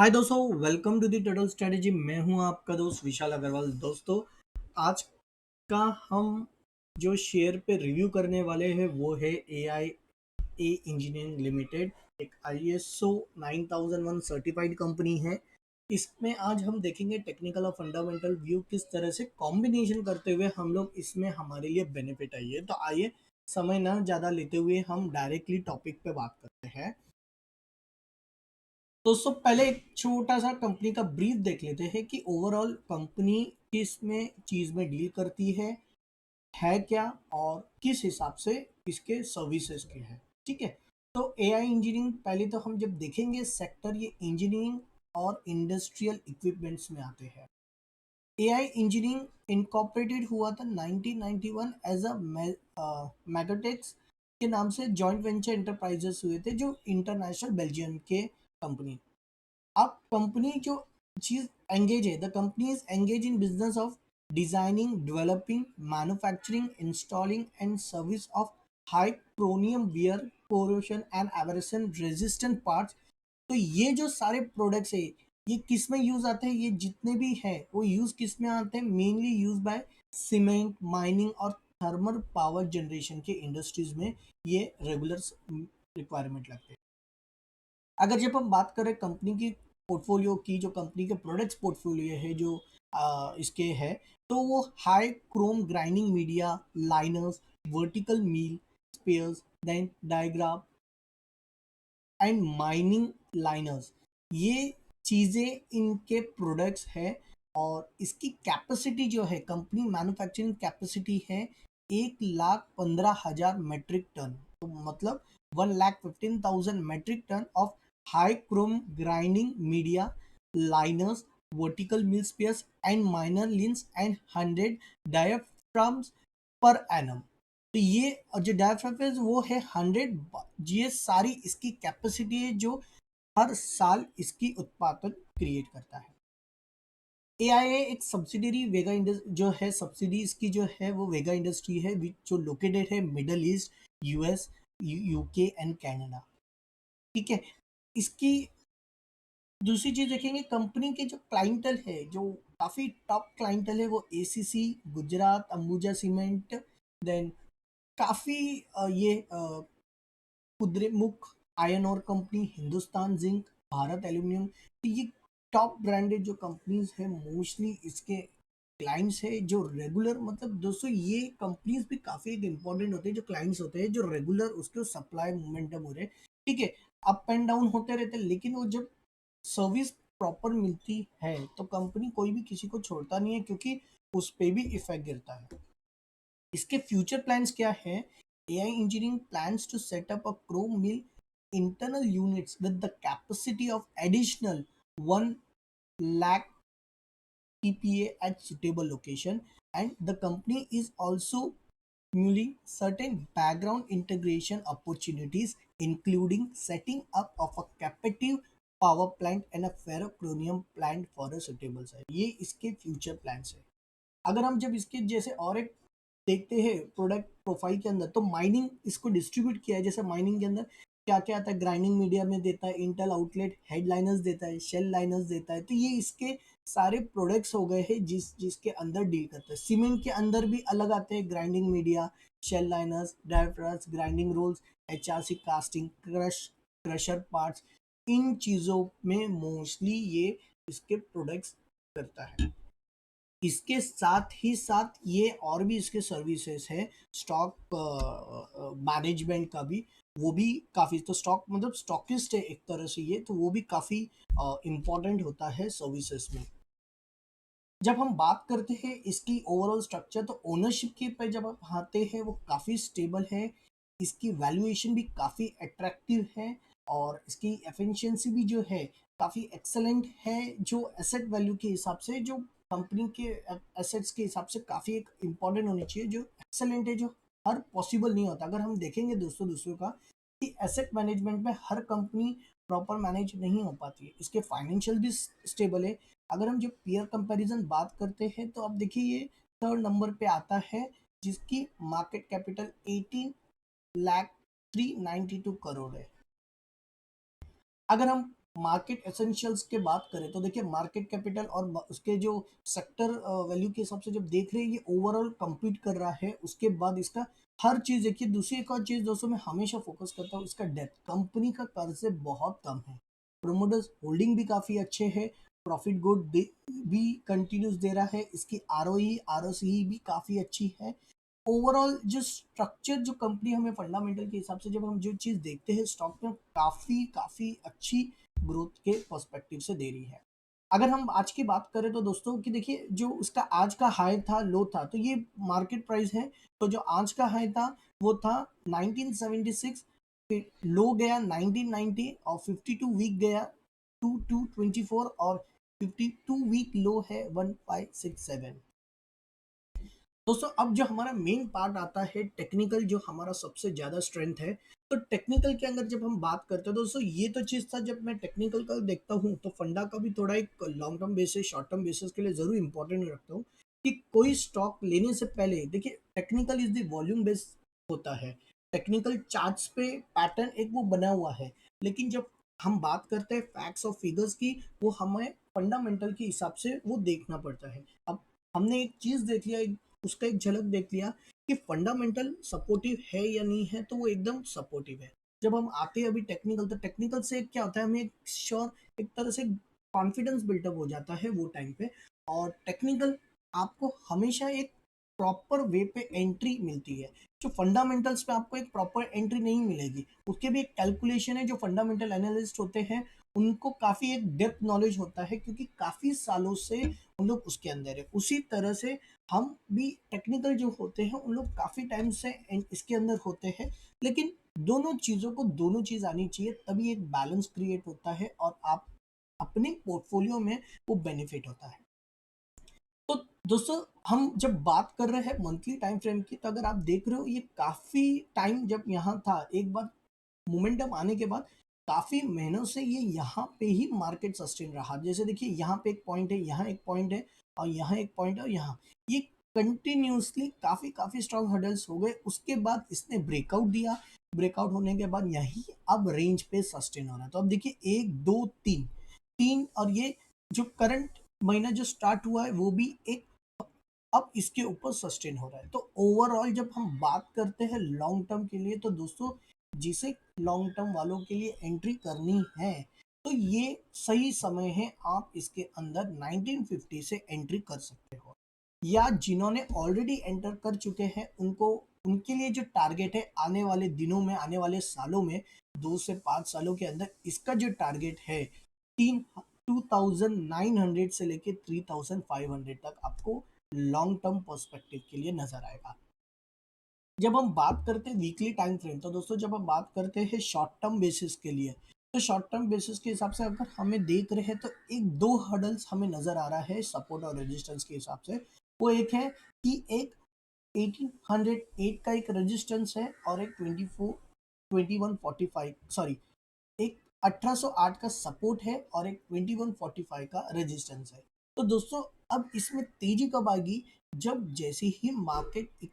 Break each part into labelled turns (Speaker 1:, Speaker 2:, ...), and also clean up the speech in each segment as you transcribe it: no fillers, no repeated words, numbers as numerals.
Speaker 1: हाय दोस्तों, welcome to the total strategy. मैं हूं आपका दोस्त विशाल अग्रवाल। दोस्तों, आज का हम जो शेयर पे रिव्यू करने वाले हैं वो है ए आई ए इंजीनियरिंग लिमिटेड। एक ISO 9001 सर्टिफाइड कंपनी है। इसमें आज हम देखेंगे टेक्निकल और फंडामेंटल व्यू किस तरह से कॉम्बिनेशन करते हुए हम लोग इसमें हमारे लिए बेनिफिट आइए। तो आइए, समय ना ज़्यादा लेते हुए हम डायरेक्टली टॉपिक पे बात करते हैं। दोस्तों, पहले एक छोटा सा कंपनी का ब्रीफ देख लेते हैं कि ओवरऑल कंपनी किस में चीज में डील करती है क्या और किस हिसाब से इसके सर्विसेज के हैं। ठीक है। तो AI इंजीनियरिंग, पहले तो हम जब देखेंगे सेक्टर, ये इंजीनियरिंग और इंडस्ट्रियल इक्विपमेंट्स में आते हैं। AI इंजीनियरिंग इनकॉर्पोरेटेड हुआ था 1991 एज अ मैगटेक्स के नाम से जॉइंट वेंचर इंटरप्राइजेस हुए थे, जो इंटरनेशनल बेल्जियम के कंपनी। अब कंपनी जो चीज एंगेज है, the company is engage in business of designing, developing, manufacturing, installing and service of high chromium wear corrosion and abrasion resistant parts. तो ये जो सारे प्रोडक्ट्स है, ये किस में यूज आते हैं? ये जितने भी है वो यूज किस में आते हैं? Mainly use by cement, mining और थर्मल पावर जनरेशन के इंडस्ट्रीज में ये रेगुलर रिक्वायरमेंट लगते हैं। अगर जब हम बात करें कंपनी की पोर्टफोलियो की, जो कंपनी के प्रोडक्ट्स पोर्टफोलियो है जो इसके है, तो वो high chrome grinding media, liners, vertical mill spares, then डायग्राफ एंड माइनिंग लाइनर्स, ये चीज़ें इनके प्रोडक्ट्स है। और इसकी कैपेसिटी जो है, कंपनी मैन्युफैक्चरिंग कैपेसिटी है 1,15,000 मेट्रिक टन। तो मतलब 1,15,000 metric ton of high chrome grinding media, liners, vertical mill spares and minor lines and 100 diaphragms per annum. तो ये जो डायफ्राम है वो है 100। ये सारी इसकी कैपेसिटी है जो हर साल इसकी उत्पादन क्रिएट करता है। AIA एक सब्सिडरी वेगा जो है, सब्सिडी इसकी जो है वो वेगा इंडस्ट्री है, जो लोकेटेड है middle east, US, UK and Canada. ठीक है। इसकी दूसरी चीज देखेंगे, कंपनी के जो क्लाइंटल है, जो काफी टॉप क्लाइंटल है, वो ACC, Gujarat Ambuja cement, then काफी ये Kudremukh iron ore company, Hindustan zinc, Bharat aluminium. तो ये टॉप ब्रांडेड जो कंपनीज है, मोस्टली इसके क्लाइंट्स है जो रेगुलर, मतलब दोस्तों ये कंपनीज भी काफी एक इंपॉर्टेंट होते हैं, जो क्लाइंट्स होते हैं जो रेगुलर उसके सप्लाई मोमेंटम हो रहे हैं। ठीक है। अप एंड डाउन होते रहते हैं, लेकिन वो जब सर्विस प्रॉपर मिलती है तो कंपनी कोई भी किसी को छोड़ता नहीं है, क्योंकि उस पर भी इफेक्ट गिरता है। इसके फ्यूचर प्लान्स क्या है? AI engineering plans to set up a chrome mill internal units with the capacity of additional 1 lakh PPA at suitable location, and the company is also mulling certain background integration opportunities, including setting up of a captive power plant and a ferrochromium plant for a suitable site। ये इसके future plans है। अगर हम जब इसके जैसे और एक देखते हैं प्रोडक्ट प्रोफाइल के अंदर, तो माइनिंग इसको डिस्ट्रीब्यूट किया है। जैसे माइनिंग के अंदर क्या क्या आता है? ग्राइंडिंग मीडिया में देता है, इंटेल आउटलेट हेडलाइनर्स देता है, शेल लाइनर्स देता है। तो ये इसके सारे प्रोडक्ट्स हो गए हैं जिसके अंदर डील करते हैं। सीमेंट के अंदर भी अलग आते हैं, grinding media, shell liners, diaphragms, grinding rolls, HRC casting, crusher parts. इन चीज़ों में मोस्टली ये इसके प्रोडक्ट्स करता है। इसके साथ ही साथ ये और भी इसके सर्विसेज है, स्टॉक मैनेजमेंट का भी, वो भी काफ़ी। तो स्टॉक मतलब स्टॉकिस्ट है एक तरह से ये, तो वो भी काफ़ी इम्पोर्टेंट होता है सर्विसेज में। जब हम बात करते हैं इसकी ओवरऑल स्ट्रक्चर, तो ओनरशिप के पे जब आप आते हैं वो काफ़ी स्टेबल है। इसकी वैल्यूएशन भी काफ़ी अट्रैक्टिव है, और इसकी एफिशिएंसी भी जो है काफ़ी एक्सेलेंट है। जो एसेट वैल्यू के हिसाब से, जो कंपनी के एसेट्स के हिसाब से काफ़ी एक इम्पॉर्टेंट होनी चाहिए, जो एक्सेलेंट है, जो हर पॉसिबल नहीं होता। अगर हम देखेंगे दोस्तों दूसरों का, कि एसेट मैनेजमेंट में हर कंपनी प्रॉपर मैनेज नहीं हो पाती है। इसके फाइनेंशियल भी स्टेबल है। अगर हम जो पीयर कंपैरिजन बात करते हैं, तो अब देखिए ये थर्ड नंबर पे आता है, जिसकी मार्केट कैपिटल 18 लाख 392 करोड़ है। अगर हम मार्केट एसेंशियल्स के बात करें तो देखिए मार्केट कैपिटल और उसके जो सेक्टर वैल्यू के हिसाब से जब देख रहे हैं ये ओवरऑल कम्पीट कर रहा है। उसके बाद इसका हर चीज देखिए, दूसरी एक और चीज दोस्तों मैं हमेशा फोकस करता हूँ, इसका डेप्थ, कंपनी का कर्ज से बहुत कम है, प्रोमोटर्स होल्डिंग भी काफी अच्छे है, प्रॉफिट ग्रोथ भी कंटिन्यूस दे रहा है, इसकी आरओई आरओसी भी काफी अच्छी है। ओवरऑल जो स्ट्रक्चर जो कंपनी हमें फंडामेंटल के हिसाब से जब हम जो चीज देखते हैं स्टॉक में, काफी काफी अच्छी ग्रोथ के पर्सपेक्टिव से दे रही है। अगर हम आज की बात करें तो दोस्तों कि देखिए जो उसका आज का हाई था लो था, तो ये मार्केट प्राइस है। तो जो आज का हाई था वो था 1976, फिर लो गया 1990 और 52 वीक गया 2224 और 52 वीक लो है 1567। दोस्तों अब जो हमारा मेन पार्ट आता है टेक्निकल, जो हमारा सबसे ज्यादा स्ट्रेंथ है। तो टेक्निकल के अंदर जब हम बात करते हैं दोस्तों, ये तो चीज था जब मैं टेक्निकल का देखता हूँ तो फंडा का भी थोड़ा एक long term basis short term basis के लिए जरूर इंपॉर्टेंट रखता हूँ कि कोई स्टॉक लेने से पहले देखिए technical is the volume base होता है। टेक्निकल चार्ट्स पे पैटर्न एक वो बना हुआ है, लेकिन जब हम बात करते हैं फैक्ट्स और फिगर्स की, वो हमें फंडामेंटल के हिसाब से वो देखना पड़ता है। अब हमने एक चीज देख लिया, उसका एक झलक देख लिया कि फंडामेंटल सपोर्टिव है या नहीं है, तो वो एकदम सपोर्टिव है। जब हम आते हैं अभी टेक्निकल, तो टेक्निकल से क्या होता है, हमें एक श्योर एक तरह से कॉन्फिडेंस बिल्टअप हो जाता है वो टाइम पे। और टेक्निकल आपको हमेशा एक प्रॉपर वे पे एंट्री मिलती है, जो फंडामेंटल्स पे आपको एक प्रॉपर एंट्री नहीं मिलेगी। उसके भी एक कैलकुलेशन है, जो फंडामेंटल एनालिस्ट होते हैं उनको काफी एक डेप्थ नॉलेज होता है, क्योंकि काफी सालों से उन लोग उसके अंदर है। उसी तरह से हम भी टेक्निकल जो होते हैं उन लोग काफी टाइम से इसके अंदर होते हैं। लेकिन दोनों चीजों को दोनों चीज आनी चाहिए, तभी एक बैलेंस क्रिएट होता है और आप अपने पोर्टफोलियो में वो बेनिफिट होता है। तो दोस्तों हम जब बात कर रहे हैं मंथली टाइम फ्रेम की, तो अगर आप देख रहे हो ये काफी टाइम जब यहाँ था, एक बार मोमेंटम आने के बाद काफी महीनों से ये यहाँ पे ही मार्केट सस्टेन रहा। जैसे देखिए यहाँ पे एक पॉइंट है, यहाँ एक पॉइंट है और यहाँ एक पॉइंट है और यहाँ ये कंटिन्यूसली काफी काफी स्ट्रॉन्ग हर्डल्स हो गए। उसके बाद इसने ब्रेकआउट दिया, ब्रेकआउट होने के बाद यही अब रेंज पे सस्टेन हो रहा है। तो अब देखिए एक दो तीन, तीन और ये जो करंट महीना जो स्टार्ट हुआ है वो भी एक अब इसके ऊपर सस्टेन हो रहा है। तो ओवरऑल जब हम बात करते हैं लॉन्ग टर्म के लिए, तो दोस्तों जिसे लॉन्ग टर्म वालों के लिए एंट्री करनी है, तो ये सही समय है, आप इसके अंदर 1950 से एंट्री कर सकते हो। या जिन्होंने ऑलरेडी एंटर कर चुके हैं उनको, उनके लिए जो टारगेट है आने वाले दिनों में, आने वाले सालों में, 2 से 5 सालों के अंदर इसका जो टारगेट है 2900 से लेके 3500 तक आपको लॉन्ग टर्म पर्सपेक्टिव के लिए नजर आएगा। जब हम बात करते हैं वीकली टाइम फ्रेम, तो दोस्तों जब हम बात करते हैं शॉर्ट टर्म बेसिस के लिए, तो शॉर्ट टर्म बेसिस के हिसाब से अगर हमें देख रहे हैं तो एक दो हर्डल्स हमें नजर आ रहा है सपोर्ट और रेजिस्टेंस के हिसाब से। वो एक है कि एक 1808 का एक रेजिस्टेंस है और एक 2145, सॉरी, एक 1808 का सपोर्ट है और एक 2145 का रेजिस्टेंस है। तो दोस्तों अब इसमें तेजी कब आएगी, जब जैसे ही मार्केट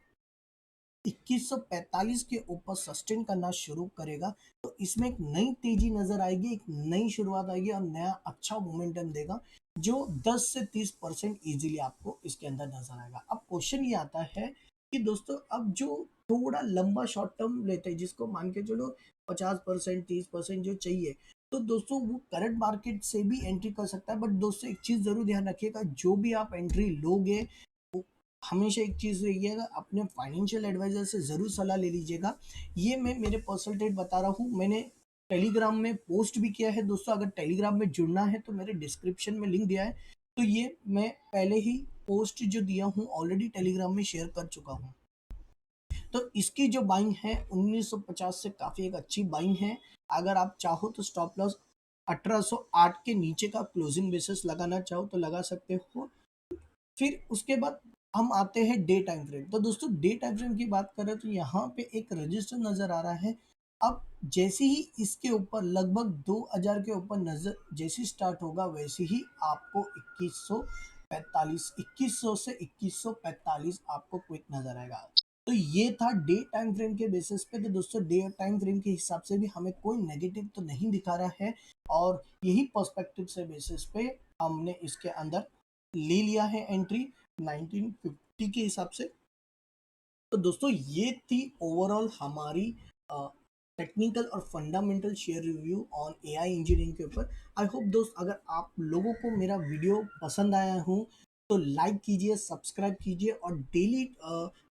Speaker 1: 2145 के ऊपर सस्टेन करना शुरू करेगा, तो इसमें एक नई तेजी नजर आएगी, एक नई शुरुआत आएगी और नया अच्छा मोमेंटम देगा, जो 10 से 30% इजीली आपको इसके अंदर नजर आएगा। अब क्वेश्चन ये आता है कि दोस्तों अब जो थोड़ा लंबा शॉर्ट टर्म लेते हैं, जिसको मान के चलो 50% 30% जो चाहिए, तो दोस्तों वो करंट मार्केट से भी एंट्री कर सकता है। बट दोस्तों एक चीज जरूर ध्यान रखिएगा, जो भी आप एंट्री लोगे हमेशा एक चीज रहिएगा, अपने फाइनेंशियल एडवाइजर से जरूर सलाह ले लीजिएगा। ये मैं मेरे पर्सनल ट्रेड बता रहा हूँ, मैंने टेलीग्राम में पोस्ट भी किया है दोस्तों। अगर टेलीग्राम में जुड़ना है तो मेरे डिस्क्रिप्शन में लिंक दिया है, तो ये मैं पहले ही पोस्ट जो दिया हूँ ऑलरेडी टेलीग्राम में शेयर कर चुका हूँ। तो इसकी जो बाइंग है 1950 से काफी एक अच्छी बाइंग है। अगर आप चाहो तो स्टॉप लॉस 1808 के नीचे का क्लोजिंग बेसिस लगाना चाहो तो लगा सकते हो। फिर उसके बाद हम आते हैं डे टाइम फ्रेम। तो दोस्तों डे टाइम फ्रेम की बात करें तो यहाँ पे एक रजिस्टर नजर आ रहा है। अब जैसे ही इसके ऊपर लगभग 2000 के ऊपर नजर जैसे स्टार्ट होगा, वैसे ही आपको 2145, 2100 से 2145 आपको क्विक नजर आएगा। तो ये था डे टाइम फ्रेम के बेसिस पे। तो दोस्तों डे टाइम फ्रेम के हिसाब से भी हमें कोई नेगेटिव तो नहीं दिखा रहा है, और यही पर्सपेक्टिव से बेसिस पे हमने इसके अंदर ले लिया है एंट्री 1950 के हिसाब से। तो दोस्तों ये थी ओवरऑल हमारी टेक्निकल और fundamental share review on AI engineering के ऊपर। आई होप दोस्त अगर आप लोगों को मेरा वीडियो पसंद आया हो तो लाइक कीजिए, सब्सक्राइब कीजिए, और डेली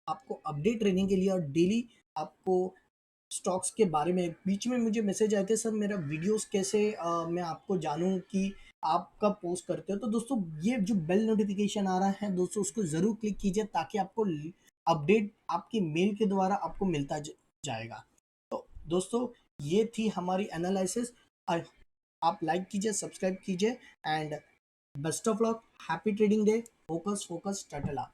Speaker 1: आपको अपडेट रहने के लिए और डेली आपको स्टॉक्स के बारे में बीच में मुझे मैसेज आए थे, सर मेरा वीडियोस कैसे मैं आपको जानूं कि आप कब पोस्ट करते हो। तो दोस्तों ये जो बेल नोटिफिकेशन आ रहा है दोस्तों, उसको ज़रूर क्लिक कीजिए ताकि आपको अपडेट आपके मेल के द्वारा आपको मिलता जाएगा। तो दोस्तों ये थी हमारी एनालिसिस। आप लाइक कीजिए, सब्सक्राइब कीजिए, and best of luck, happy trading day, focus focus टटला।